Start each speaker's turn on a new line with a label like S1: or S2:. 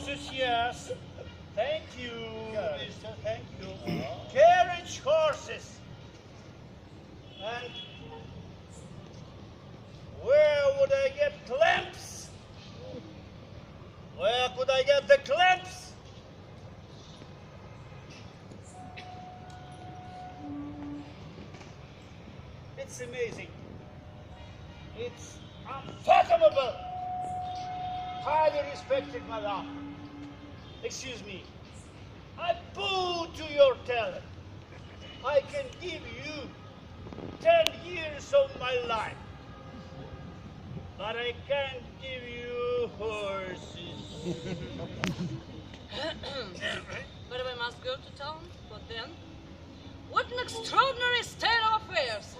S1: horses, yes. Thank you, mister, thank you. Carriage horses. And where would I get clamps? Where could I get the clamps? It's amazing. It's unfathomable. Highly respected madam. Excuse me. I bow to your talent. I can give you 10 years of my life. But I can't give you horses.
S2: But we must go to town. What then? What an extraordinary state of affairs!